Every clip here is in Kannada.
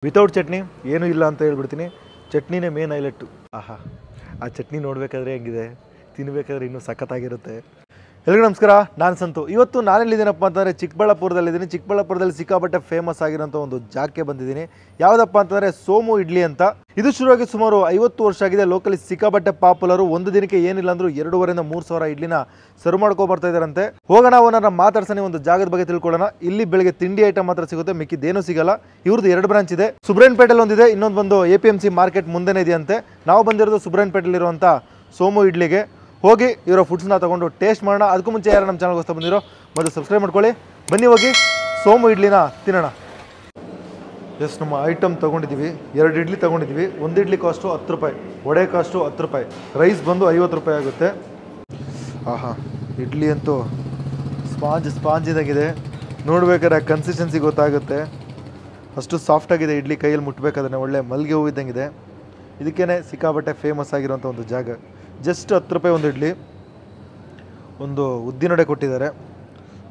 ವಿತೌಟ್ ಚಟ್ನಿ ಏನೂ ಇಲ್ಲ ಅಂತ ಹೇಳ್ಬಿಡ್ತೀನಿ. ಚಟ್ನಿನೇ ಮೇನ್ ಹೈಲೈಟು. ಆಹಾ, ಆ ಚಟ್ನಿ ನೋಡಬೇಕಾದ್ರೆ ಹೆಂಗಿದೆ, ತಿನ್ನಬೇಕಾದ್ರೆ ಇನ್ನೂ ಸಖತ್ತಾಗಿರುತ್ತೆ. ಎಲ್ರಿಗೂ ನಮಸ್ಕಾರ, ನಾನು ಸಂತು. ಇವತ್ತು ನಾನೆಲ್ಲಿದ್ದೀನಪ್ಪ ಅಂತಂದರೆ ಚಿಕ್ಕಬಳ್ಳಾಪುರದಲ್ಲಿದ್ದೀನಿ. ಚಿಕ್ಕಬಳ್ಳಾಪುರದಲ್ಲಿ ಸಿಕ್ಕಾಪಟ್ಟೆ ಫೇಮಸ್ ಆಗಿರೋಂಥ ಒಂದು ಜಾಗಕ್ಕೆ ಬಂದಿದ್ದೀನಿ. ಯಾವುದಪ್ಪ ಅಂತಂದರೆ ಸೋಮು ಇಡ್ಲಿ ಅಂತ. ಇದು ಶುರುವಾಗಿ ಸುಮಾರು 50 ವರ್ಷ ಆಗಿದೆ. ಲೋಕಲಿ ಸಿಕ್ಕಾಪಟ್ಟೆ ಪಾಪ್ಯುಲರು. ಒಂದು ದಿನಕ್ಕೆ ಏನಿಲ್ಲ ಅಂದರೂ 2,500 3 ಸಾವಿರ ಇಡ್ಲಿನ ಸರ್ವ್ ಮಾಡ್ಕೊಂಡು ಬರ್ತಾ ಇದ್ದಾರಂತೆ. ಹೋಗೋಣ, ಅವನನ್ನ ಮಾತಾಡ್ಸೋಣ, ಒಂದು ಜಾಗದ ಬಗ್ಗೆ ತಿಳ್ಕೊಳ್ಳೋಣ. ಇಲ್ಲಿ ಬೆಳಗ್ಗೆ ತಿಂಡಿ ಐಟಮ್ ಮಾತ್ರ ಸಿಗುತ್ತೆ, ಮಿಕ್ಕಿದ್ದೇನೂ ಸಿಗಲ್ಲ. ಇವ್ರದ್ದು 2 ಬ್ರಾಂಚ್ ಇದೆ. ಸುಬ್ರಹ್ಮಣ್ಯಪೇಟೆಯಲ್ಲಿ ಒಂದಿದೆ, ಇನ್ನೊಂದು ಬಂದು APMC ಮಾರ್ಕೆಟ್ ಮುಂದೆನೇ ಇದೆಯಂತೆ. ನಾವು ಬಂದಿರೋದು ಸುಬ್ರಹ್ಮಣ್ಯಪೇಟೆಯಲ್ಲಿರುವಂಥ ಸೋಮು ಇಡ್ಲಿಗೆ. ಹೋಗಿ ಇವರ ಫುಡ್ಸ್ನ ತೊಗೊಂಡು ಟೇಸ್ಟ್ ಮಾಡೋಣ. ಅದಕ್ಕೂ ಮುಂಚೆ ಯಾರು ನಮ್ಮ ಚಾನಲ್ಗೋಸ್ಕರ ಬಂದಿರೋ ಮೊದಲು ಸಬ್ಸ್ಕ್ರೈಬ್ ಮಾಡ್ಕೊಳ್ಳಿ. ಬನ್ನಿ ಹೋಗಿ ಸೋಮು ಇಡ್ಲಿನ ತಿನ್ನೋಣ. ಎಸ್, ನಮ್ಮ ಐಟಮ್ ತೊಗೊಂಡಿದ್ದೀವಿ. 2 ಇಡ್ಲಿ ತೊಗೊಂಡಿದ್ದೀವಿ. 1 ಇಡ್ಲಿ ಕಾಸ್ಟು 10 ರೂಪಾಯಿ, ವಡೆ ಕಾಸ್ಟು 10 ರೂಪಾಯಿ, ರೈಸ್ ಬಂದು 50 ರೂಪಾಯಿ ಆಗುತ್ತೆ. ಆಹಾ, ಇಡ್ಲಿ ಅಂತೂ ಸ್ಪಾಂಜ್ ಇದಾಗಿದೆ. ನೋಡ್ಬೇಕಾದ್ರೆ ಕನ್ಸಿಸ್ಟೆನ್ಸಿ ಗೊತ್ತಾಗುತ್ತೆ. ಅಷ್ಟು ಸಾಫ್ಟಾಗಿದೆ ಇಡ್ಲಿ, ಕೈಯಲ್ಲಿ ಮುಟ್ಟಬೇಕಾದ್ರೆ ಒಳ್ಳೆ ಮಲ್ಲಿಗೆ ಹೂವು ಇದ್ದಂಗಿದೆ. ಇದಕ್ಕೇ ಸಿಕ್ಕಾಪಟ್ಟೆ ಫೇಮಸ್ ಆಗಿರೋಂಥ ಒಂದು ಜಾಗ. ಜಸ್ಟ್ 10 ರೂಪಾಯಿ ಒಂದು ಇಡ್ಲಿ. ಒಂದು ಉದ್ದಿನೊಡೆ ಕೊಟ್ಟಿದ್ದಾರೆ,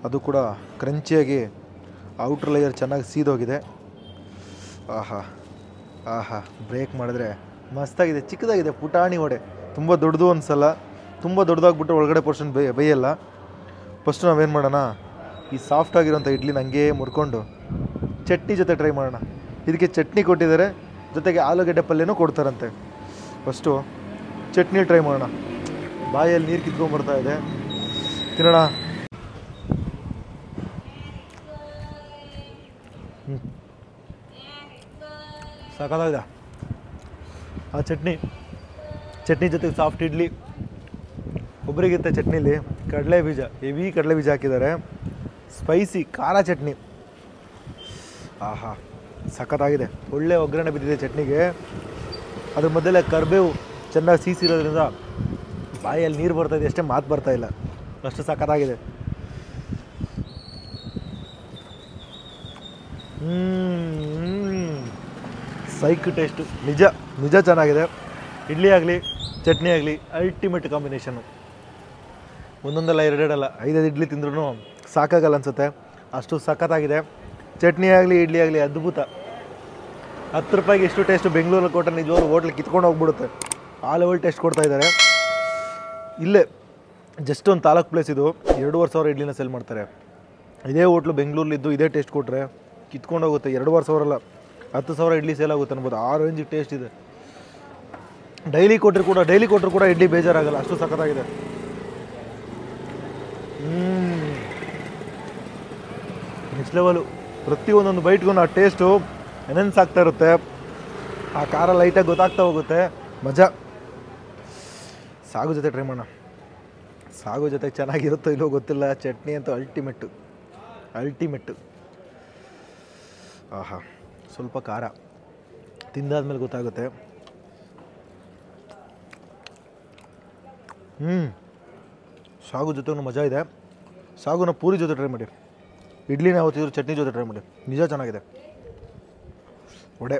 ಅದು ಕೂಡ ಕ್ರಂಚಿಯಾಗಿ ಔಟ್ರ್ ಲೇಯರ್ ಚೆನ್ನಾಗಿ ಸೀದೋಗಿದೆ. ಆಹಾ ಆಹಾ, ಬ್ರೇಕ್ ಮಾಡಿದ್ರೆ ಮಸ್ತಾಗಿದೆ. ಚಿಕ್ಕದಾಗಿದೆ, ಪುಟಾಣಿ ವಡೆ. ತುಂಬ ದೊಡ್ಡದು ಅನ್ಸಲ್ಲ, ತುಂಬ ದೊಡ್ಡದಾಗ್ಬಿಟ್ರೆ ಒಳಗಡೆ ಪೋರ್ಷನ್ ಬೇಯಲ್ಲ. ಫಸ್ಟು ನಾವೇನು ಮಾಡೋಣ, ಈ ಸಾಫ್ಟಾಗಿರೋಂಥ ಇಡ್ಲಿನ ಹಂಗೇ ಮುರ್ಕೊಂಡು ಚಟ್ನಿ ಜೊತೆ ಟ್ರೈ ಮಾಡೋಣ. ಇದಕ್ಕೆ ಚಟ್ನಿ ಕೊಟ್ಟಿದ್ದಾರೆ, ಜೊತೆಗೆ ಆಲೂಗಡ್ಡೆ ಪಲ್ಯನೂ ಕೊಡ್ತಾರಂತೆ. ಫಸ್ಟು ಚಟ್ನಿ ಟ್ರೈ ಮಾಡೋಣ. ಬಾಯಲ್ಲಿ ನೀರು ಕಿತ್ಕೊಂಡ್ಬರ್ತಾ ಇದೆ, ತಿನ್ನೋಣ. ಸಾಕಾಗಿದೆ ಆ ಚಟ್ನಿ ಜೊತೆಗೆ ಸಾಫ್ಟ್ ಇಡ್ಲಿ. ಒಬ್ಬರಿಗಿಂತ ಚಟ್ನಿಲಿ ಕಡಲೆ ಬೀಜ, ಹೆವಿ ಕಡಲೆ ಬೀಜ ಹಾಕಿದ್ದಾರೆ. ಸ್ಪೈಸಿ ಖಾರ ಚಟ್ನಿ. ಆಹಾ, ಸಖತ್ತಾಗಿದೆ. ಒಳ್ಳೆ ಒಗ್ಗರಣೆ ಬಿದ್ದಿದೆ ಚಟ್ನಿಗೆ. ಅದ್ರ ಮಧ್ಯೆ ಕರಿಬೇವು ಚೆನ್ನಾಗಿ ಸೀಸಿರೋದ್ರಿಂದ ಬಾಯಲ್ಲಿ ನೀರು ಬರ್ತಾಯಿದೆ, ಅಷ್ಟೇ ಮಾತು ಬರ್ತಾಯಿಲ್ಲ, ಅಷ್ಟು ಸಖತ್ತಾಗಿದೆ. ಸೈಕ್ ಟೇಸ್ಟು, ನಿಜ ಚೆನ್ನಾಗಿದೆ. ಇಡ್ಲಿ ಆಗಲಿ ಚಟ್ನಿ ಆಗಲಿ ಅಲ್ಟಿಮೇಟ್ ಕಾಂಬಿನೇಷನ್ನು. ಒಂದೊಂದಲ್ಲ 2 ಅಲ್ಲ 5 ಇಡ್ಲಿ ತಿಂದ್ರೂ ಸಾಕಾಗಲ್ಲ ಅನಿಸುತ್ತೆ, ಅಷ್ಟು ಸಖತ್ತಾಗಿದೆ. ಚಟ್ನಿ ಆಗಲಿ ಇಡ್ಲಿ ಆಗಲಿ ಅದ್ಭುತ. 10 ರೂಪಾಯಿಗೆ ಎಷ್ಟು ಟೇಸ್ಟು ಬೆಂಗಳೂರಲ್ಲಿ ಕೊಟ್ಟರೆ ನಿಜವಾಗ್ಲೂ ಹೋಟ್ಲಿಗೆ ಕಿತ್ಕೊಂಡು ಹೋಗ್ಬಿಡುತ್ತೆ. ಆ ಲೆವೆಲ್ ಟೇಸ್ಟ್ ಕೊಡ್ತಾ ಇದ್ದಾರೆ. ಇಲ್ಲೇ ಜಸ್ಟ್ ಒಂದು ತಾಲೂಕು ಪ್ಲೇಸ್ ಇದು. 2,500 ಸಾವಿರ ಇಡ್ಲಿನ ಸೆಲ್ ಮಾಡ್ತಾರೆ. ಇದೇ ಹೋಟ್ಲು ಬೆಂಗಳೂರಲ್ಲಿದ್ದು ಇದೇ ಟೇಸ್ಟ್ ಕೊಟ್ಟರೆ ಕಿತ್ಕೊಂಡು ಹೋಗುತ್ತೆ. 2,500 ಸಾವಿರ ಅಲ್ಲ, 10 ಸಾವಿರ ಇಡ್ಲಿ ಸೇಲ್ ಆಗುತ್ತೆ ಅನ್ಬೋದು. ಆ ರೇಂಜಿಗೆ ಟೇಸ್ಟ್ ಇದೆ. ಡೈಲಿ ಕೊಟ್ಟರು ಕೂಡ ಇಡ್ಲಿ ಬೇಜಾರಾಗಲ್ಲ, ಅಷ್ಟು ಸಖತ್ತಾಗಿದೆ. Next level. ಪ್ರತಿಯೊಂದೊಂದು ಬೈಟ್ಗೂ ಆ ಟೇಸ್ಟು ಎನೆನ್ಸ್ ಆಗ್ತಾ ಇರುತ್ತೆ. ಆ ಖಾರ ಲೈಟಾಗಿ ಗೊತ್ತಾಗ್ತಾ ಹೋಗುತ್ತೆ. ಮಜಾ. ಸಾಗು ಜೊತೆ ಟ್ರೈ ಮಾಡೋಣ. ಸಾಗು ಜೊತೆ ಚೆನ್ನಾಗಿರುತ್ತೋ ಇಲ್ಲೋ ಗೊತ್ತಿಲ್ಲ. ಚಟ್ನಿ ಅಂತೂ ಅಲ್ಟಿಮೆಟ್ಟು. ಆಹಾ, ಸ್ವಲ್ಪ ಖಾರ ತಿಂದಾದ್ಮೇಲೆ ಗೊತ್ತಾಗುತ್ತೆ. ಸಾಗು ಜೊತೆ ಮಜಾ ಇದೆ. ಸಾಗುನ ಪೂರಿ ಜೊತೆ ಟ್ರೈ ಮಾಡಿ. ಇಡ್ಲಿನ ಯಾವತ್ತಿದ್ರು ಚಟ್ನಿ ಜೊತೆ ಟ್ರೈ ಮಾಡಿ, ನಿಜ ಚೆನ್ನಾಗಿದೆ. ವಡೆ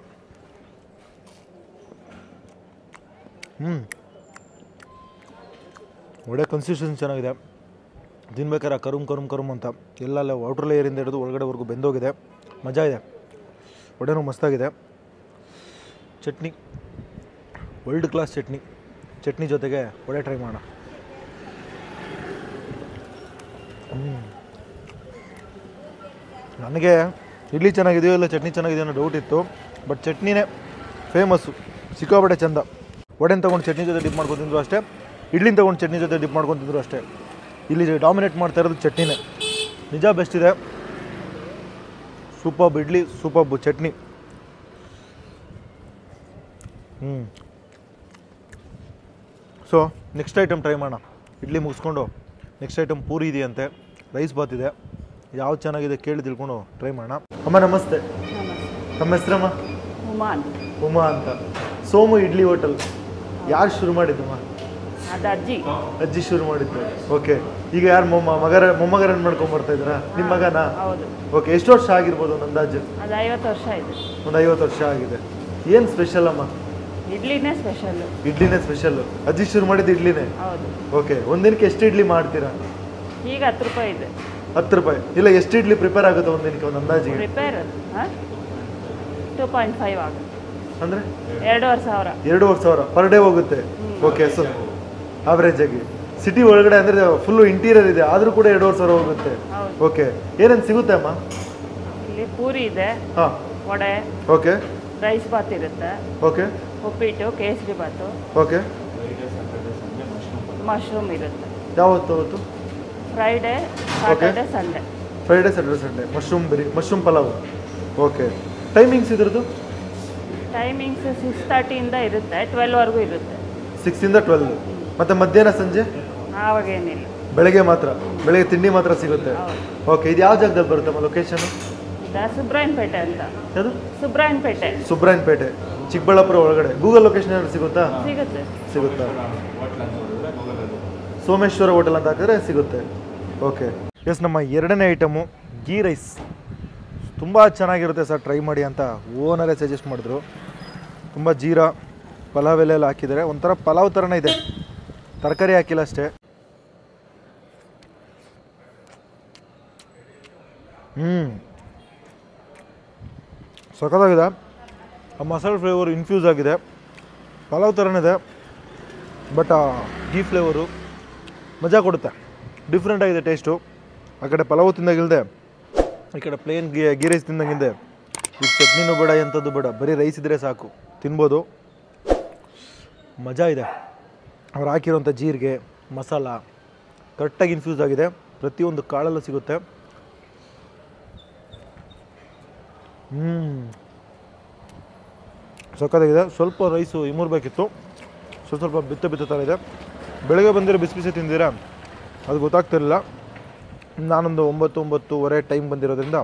ವಡೆ ಕನ್ಸಿಸ್ಟೆನ್ಸಿ ಚೆನ್ನಾಗಿದೆ. ತಿನ್ಬೇಕಾದ್ರೆ ಕರುಮ್ ಅಂತ ಎಲ್ಲ ಔಟ್ರ್ ಲೇಯರಿಂದ ಹಿಡಿದು ಒಳಗಡೆವರೆಗೂ ಬೆಂದೋಗಿದೆ. ಮಜಾ ಇದೆ. ವಡೆನೂ ಮಸ್ತಾಗಿದೆ. ಚಟ್ನಿ ವರ್ಲ್ಡ್ ಕ್ಲಾಸ್ ಚಟ್ನಿ ಜೊತೆಗೆ ವಡೆ ಟ್ರೈ ಮಾಡೋಣ. ನನಗೆ ಇಡ್ಲಿ ಚೆನ್ನಾಗಿದೆಯೋ ಇಲ್ಲ ಚಟ್ನಿ ಚೆನ್ನಾಗಿದೆಯೋ ಅನ್ನೋ ಡೌಟ್ ಇತ್ತು. ಬಟ್ ಚಟ್ನಿನೇ ಫೇಮಸ್ಸು, ಸಿಕ್ಕಾಪಟ್ಟೆ ಚಂದ. ವಡೆನ ತೊಗೊಂಡು ಚಟ್ನಿ ಜೊತೆ ಡಿಪ್ ಮಾಡ್ಕೊಂಡು ತಿಂದರು ಅಷ್ಟೇ, ಇಡ್ಲಿನ ತೊಗೊಂಡು ಚಟ್ನಿ ಜೊತೆ ಡಿಪ್ ಮಾಡ್ಕೊಂಡು ತಿಂದರು ಅಷ್ಟೇ. ಇಲ್ಲಿ ಡಾಮಿನೇಟ್ ಮಾಡ್ತಾ ಇರೋದು ಚಟ್ನಿನೇ. ನಿಜ ಬೆಸ್ಟ್ ಇದೆ. Superb idli, superb chutney. So next item try ಮಾಡೋಣ. ಇಡ್ಲಿ ಮುಗಿಸ್ಕೊಂಡು ನೆಕ್ಸ್ಟ್ ಐಟಮ್ ಪೂರಿ ಇದೆಯಂತೆ, ರೈಸ್ ಬಾತ್ ಇದೆ. ಯಾವ್ದು ಚೆನ್ನಾಗಿದೆ ಕೇಳಿ ತಿಳ್ಕೊಂಡು ಟ್ರೈ ಮಾಡೋಣ. ಅಮ್ಮ ನಮಸ್ತೆ. ನಮ್ಮ ಹೆಸರಮ್ಮ? ಉಮಾ ಅಂತ. ಸೋಮು ಇಡ್ಲಿ ಹೋಟೆಲ್ ಯಾರು ಶುರು ಮಾಡಿದ್ದಮ್ಮ? ಅಜ್ಜಿ ಶುರು ಮಾಡಿದ್ದು. ಓಕೆ, ಈಗ ಯಾರು ಮೊಮ್ಮಗ ರನ್ ಮಾಡ್ಕೊಂಡು ಬರ್ತಾ ಇದ್ದೀರಾ? ನಿಮ್ಮ ಮಗನಾ? ಓಕೆ, ಎಷ್ಟು ವರ್ಷ ಆಗಿರ್ಬೋದು ಒಂದು ಅಂದಾಜು? 50 ವರ್ಷ ಇದೆ. ಒಂದು 50 ವರ್ಷ ಆಗಿದೆ. ಏನು ಸ್ಪೆಷಲ್ ಅಮ್ಮ? ಇಡ್ಲಿನೇ ಸ್ಪೆಷಲ್ಲು. ಅಜ್ಜಿ ಶುರು ಮಾಡಿದ್ದು ಇಡ್ಲಿನೇ? ಓಕೆ, ಒಂದಿನಕ್ಕೆ ಎಷ್ಟು ಇಡ್ಲಿ ಮಾಡ್ತೀರಾ? ಈಗ 10 ರೂಪಾಯಿ ಇದೆ. 10 ರೂಪಾಯಿ ಇಲ್ಲ, ಎಷ್ಟು ಇಡ್ಲಿ ಪ್ರಿಪೇರ್ ಆಗುತ್ತೆ ಒಂದಿನಕ್ಕೆ ಒಂದು ಅಂದಾಜಿಗೆ? ಪ್ರಿಪೇರ್ 2.5 ಆಗುತ್ತೆ. ಅಂದರೆ 2,500. 2,500 ಪರ್ ಡೇ ಹೋಗುತ್ತೆ. ಓಕೆ, ಸೊ ಆವ್ರೇಜ್ ಆಗಿ ಸಿಟಿ ಒಳಗಡೆ ಅಂದರೆ ಫುಲ್ಲು ಇಂಟೀರಿಯರ್ ಇದೆ, ಆದರೂ ಕೂಡ 2,500 ಹೋಗುತ್ತೆ. ಹೌದು. ಓಕೆ, ಏನೇನು ಸಿಗುತ್ತೆ ಅಮ್ಮ? ಇಲ್ಲಿ ಪೂರಿ ಇದೆ, ಹಾಂ, ವಡೆ, ಓಕೆ ರೈಸ್ ಬಾತ್ ಇರುತ್ತೆ, ಓಕೆ ಉಪ್ಪಿಟ್ಟು, ಕೇಸರಿ ಬಾತು, ಓಕೆ. ಮಶ್ರೂಮ್ ಇರುತ್ತೆ. ಯಾವತ್ತು ಅವತ್ತು? Friday, Saturday, Sunday. Friday, Saturday, Sunday mushroom pulao. Okay, timings ಇದ್ರದ್ದು? ಟೈಮಿಂಗ್ಸ್ 6:30 ಇರುತ್ತೆ, 12ವರೆಗೂ ಇರುತ್ತೆ. 6 ಇಂದ 12. ಮತ್ತು ಮಧ್ಯಾಹ್ನ ಸಂಜೆ? ಆವಾಗೇನಿಲ್ಲ, ಬೆಳಗ್ಗೆ ಮಾತ್ರ, ಬೆಳಗ್ಗೆ ತಿಂಡಿ ಮಾತ್ರ ಸಿಗುತ್ತೆ. ಹೌದು. ಓಕೆ, ಇದು ಯಾವ ಜಾಗದಲ್ಲಿ ಬರುತ್ತಮ್ಮ ಲೊಕೇಶನ್? ಇದು ಸುಬ್ರಾಯನ್ಪೇಟೆ ಅಂತ. ಯಾವುದು? ಸುಬ್ರಾಯನ್ಪೇಟೆ ಸುಬ್ರಾಯನ್ಪೇಟೆ, ಚಿಕ್ಕಬಳ್ಳಾಪುರ ಒಳಗಡೆ. ಗೂಗಲ್ ಲೊಕೇಶನ್ ಏನಾದ್ರು ಸಿಗುತ್ತಾ? ಸಿಗುತ್ತೆ. ಸೋಮೇಶ್ವರ ಹೋಟೆಲ್ ಅಂತ ಹಾಕಿದ್ರೆ ಸಿಗುತ್ತೆ. ಓಕೆ, ಎಸ್, ನಮ್ಮ ಎರಡನೇ ಐಟಮು ಗೀ ರೈಸ್. ತುಂಬ ಚೆನ್ನಾಗಿರುತ್ತೆ ಸರ್, ಟ್ರೈ ಮಾಡಿ ಅಂತ ಓನರೇ ಸಜೆಸ್ಟ್ ಮಾಡಿದ್ರು. ತುಂಬ ಜೀರಾ ಪಲಾವ್ ಎಲೆ ಎಲ್ಲ ಹಾಕಿದ್ದಾರೆ, ಒಂಥರ ಪಲಾವ್ ಥರನೇ ಇದೆ, ತರಕಾರಿ ಹಾಕಿಲ್ಲ ಅಷ್ಟೇ. ಸಖತ್ತಾಗಿದೆ. ಆ ಮಸಾಲೆ ಫ್ಲೇವರು ಇನ್ಫ್ಯೂಸ್ ಆಗಿದೆ, ಪಲಾವ್ ಥರನಿದೆ, ಬಟ್ ಆ ಗೀ ಫ್ಲೇವರು ಮಜಾ ಕೊಡುತ್ತೆ, ಡಿಫ್ರೆಂಟ್ ಆಗಿದೆ ಟೇಸ್ಟು. ಆ ಕಡೆ ಪಲಾವು ತಿಂದಾಗಿಲ್ಲದೆ ಈ ಕಡೆ ಪ್ಲೇನ್ ಗೀ ರೈಸ್ ತಿಂದಾಗಿಂದೆ. ಈಗ ಚಟ್ನಿನೂ ಬೇಡ, ಎಂಥದ್ದು ಬೇಡ, ಬರೀ ರೈಸ್ ಇದ್ದರೆ ಸಾಕು, ತಿನ್ಬೋದು. ಮಜಾ ಇದೆ. ಅವ್ರು ಹಾಕಿರೋಂಥ ಜೀರಿಗೆ ಮಸಾಲ ಕರೆಕ್ಟಾಗಿ ಇನ್ಫ್ಯೂಸ್ ಆಗಿದೆ, ಪ್ರತಿಯೊಂದು ಕಾಳಲ್ಲೂ ಸಿಗುತ್ತೆ. ಸಖತ್ತಾಗಿದೆ. ಸ್ವಲ್ಪ ರೈಸು ಇಮೂರ್ಬೇಕಿತ್ತು, ಸ್ವಲ್ಪ ಬಿತ್ತ ಥರ ಇದೆ. ಬೆಳಗ್ಗೆ ಬಂದಿರೋ ಬಿಸಿ ಬಿಸಿ ತಿಂದಿರ ಅದು ಗೊತ್ತಾಗ್ತಿರಲಿಲ್ಲ. ನಾನೊಂದು 9-9:30 ಟೈಮ್ ಬಂದಿರೋದ್ರಿಂದ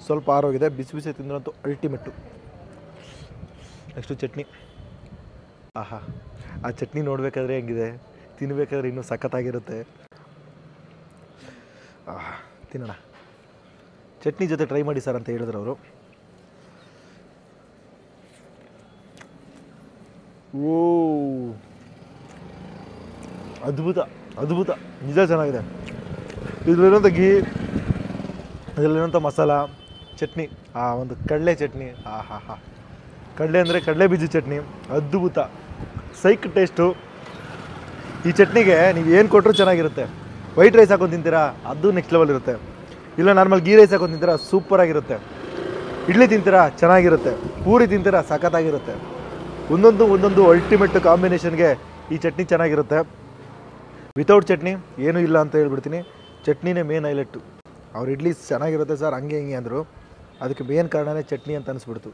ಸ್ವಲ್ಪ ಆರೋಗಿದೆ. ಬಿಸಿ ಬಿಸಿ ತಿಂದ್ರಂತೂ ಅಲ್ಟಿಮೇಟು. ನೆಕ್ಸ್ಟು ಚಟ್ನಿ. ಆಹಾ, ಆ ಚಟ್ನಿ ನೋಡಬೇಕಾದ್ರೆ ಹೆಂಗಿದೆ, ತಿನ್ನಬೇಕಾದ್ರೆ ಇನ್ನೂ ಸಖತ್ತಾಗಿರುತ್ತೆ. ತಿನ್ನೋಣ. ಚಟ್ನಿ ಜೊತೆ ಟ್ರೈ ಮಾಡಿ ಸರ್ ಅಂತ ಹೇಳಿದ್ರು ಅವರು. ಓ, ಅದ್ಭುತ ಅದ್ಭುತ, ನಿಜ ಚೆನ್ನಾಗಿದೆ. ಇದರಲ್ಲಿರೋಂಥ ಗೀ, ಇದರಲ್ಲಿರೋಂಥ ಮಸಾಲ, ಚಟ್ನಿ, ಆ ಒಂದು ಕಡಲೆ ಚಟ್ನಿ, ಕಡಲೆ ಅಂದರೆ ಕಡಲೆ ಬೀಜ ಚಟ್ನಿ, ಅದ್ಭುತ, ಸೈಕ್ ಟೇಸ್ಟು. ಈ ಚಟ್ನಿಗೆ ನೀವು ಏನು ಕೊಟ್ಟರು ಚೆನ್ನಾಗಿರುತ್ತೆ. ವೈಟ್ ರೈಸ್ ಹಾಕೊಂಡು ತಿಂತೀರಾ, ಅದು ನೆಕ್ಸ್ಟ್ ಲೆವೆಲ್ ಇರುತ್ತೆ. ಇಲ್ಲ ನಾರ್ಮಲ್ ಗೀ ರೈಸ್ ಹಾಕೊಂಡು ತಿಂತೀರಾ, ಸೂಪರಾಗಿರುತ್ತೆ. ಇಡ್ಲಿ ತಿಂತೀರಾ, ಚೆನ್ನಾಗಿರುತ್ತೆ. ಪೂರಿ ತಿಂತೀರಾ, ಸಖತ್ತಾಗಿರುತ್ತೆ. ಒಂದೊಂದು ಅಲ್ಟಿಮೇಟ್ ಕಾಂಬಿನೇಷನ್ಗೆ ಈ ಚಟ್ನಿ ಚೆನ್ನಾಗಿರುತ್ತೆ. ವಿತೌಟ್ ಚಟ್ನಿ ಏನೂ ಇಲ್ಲ ಅಂತ ಹೇಳ್ಬಿಡ್ತೀನಿ. ಚಟ್ನಿನೇ ಮೇನ್ ಹೈಲೈಟು. ಅವ್ರ ಇಡ್ಲಿ ಚೆನ್ನಾಗಿರುತ್ತೆ ಸರ್ ಹಂಗೆ ಹಿಂಗೆ ಅಂದರು, ಅದಕ್ಕೆ ಮೇನ್ ಕಾರಣನೇ ಚಟ್ನಿ ಅಂತ ಅನಿಸ್ಬಿಡ್ತು.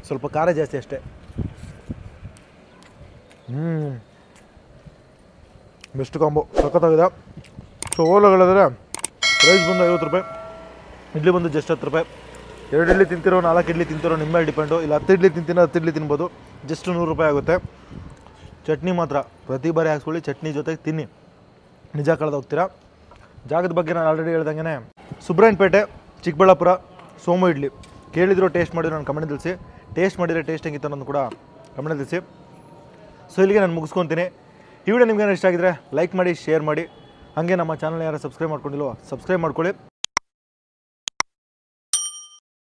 ಸ್ವಲ್ಪ ಖಾರ ಜಾಸ್ತಿ ಅಷ್ಟೇ. ಬೆಸ್ಟ್ ಕಾಂಬೋ, ಸಖತ್ತಾಗಿದೆ. ಸೊ ಓಲಗಳಿದ್ರೆ ರೈಸ್ ಬಂದು 50 ರೂಪಾಯಿ, ಇಡ್ಲಿ ಬಂದು ಜಸ್ಟ್ 10 ರೂಪಾಯಿ. 2 ಇಡ್ಲಿ ತಿಂತಿರೋ 4 ಇಡ್ಲಿ ತಿಂತಿರೋ ನಿಮ್ಮ ಮೇಲೆ ಡಿಪೆಂಡು. ಇಲ್ಲ 10 ಇಡ್ಲಿ ತಿಂತಿರೋ 10 ಇಡ್ಲಿ ತಿನ್ಬೋದು, ಜಸ್ಟ್ 100 ರೂಪಾಯಿ ಆಗುತ್ತೆ. ಚಟ್ನಿ ಮಾತ್ರ ಪ್ರತಿ ಬಾರಿ ಹಾಕ್ಸ್ಕೊಳ್ಳಿ, ಚಟ್ನಿ ಜೊತೆಗೆ ತಿನ್ನಿ, ನಿಜ ಕಳೆದು ಹೋಗ್ತೀರಾ. ಜಾಗದ ಬಗ್ಗೆ ನಾನು ಆಲ್ರೆಡಿ ಹೇಳ್ದಂಗೆ ಸುಬ್ರಾಯನ್ಪೇಟೆ, ಚಿಕ್ಕಬಳ್ಳಾಪುರ, ಸೋಮು ಇಡ್ಲಿ. ಕೇಳಿದ್ರು, ಟೇಸ್ಟ್ ಮಾಡಿದ್ರು ನಾನು ಕಮೆಂಟ್ ತಿಳಿಸಿ. ಟೇಸ್ಟ್ ಮಾಡಿದರೆ ಟೇಸ್ಟ್ ಹೆಂಗಿತ್ತು ಅನ್ನೋದು ಕೂಡ ಕಮೆಂಟ್ ತಿಳಿಸಿ. ಸೊ ಇಲ್ಲಿಗೆ ನಾನು ಮುಗಿಸ್ಕೊತೀನಿ. ಈ ವಿಡಿಯೋ ನಿಮ್ಗೆ ಇಷ್ಟ ಆಗಿದ್ರೆ ಲೈಕ್ ಮಾಡಿ, ಶೇರ್ ಮಾಡಿ. ಹಾಗೆ ನಮ್ಮ ಚಾನಲ್ ಯಾರು ಸಬ್ಸ್ಕ್ರೈಬ್ ಮಾಡ್ಕೊಂಡಿಲ್ವೋ ಸಬ್ಸ್ಕ್ರೈಬ್ ಮಾಡ್ಕೊಳ್ಳಿ.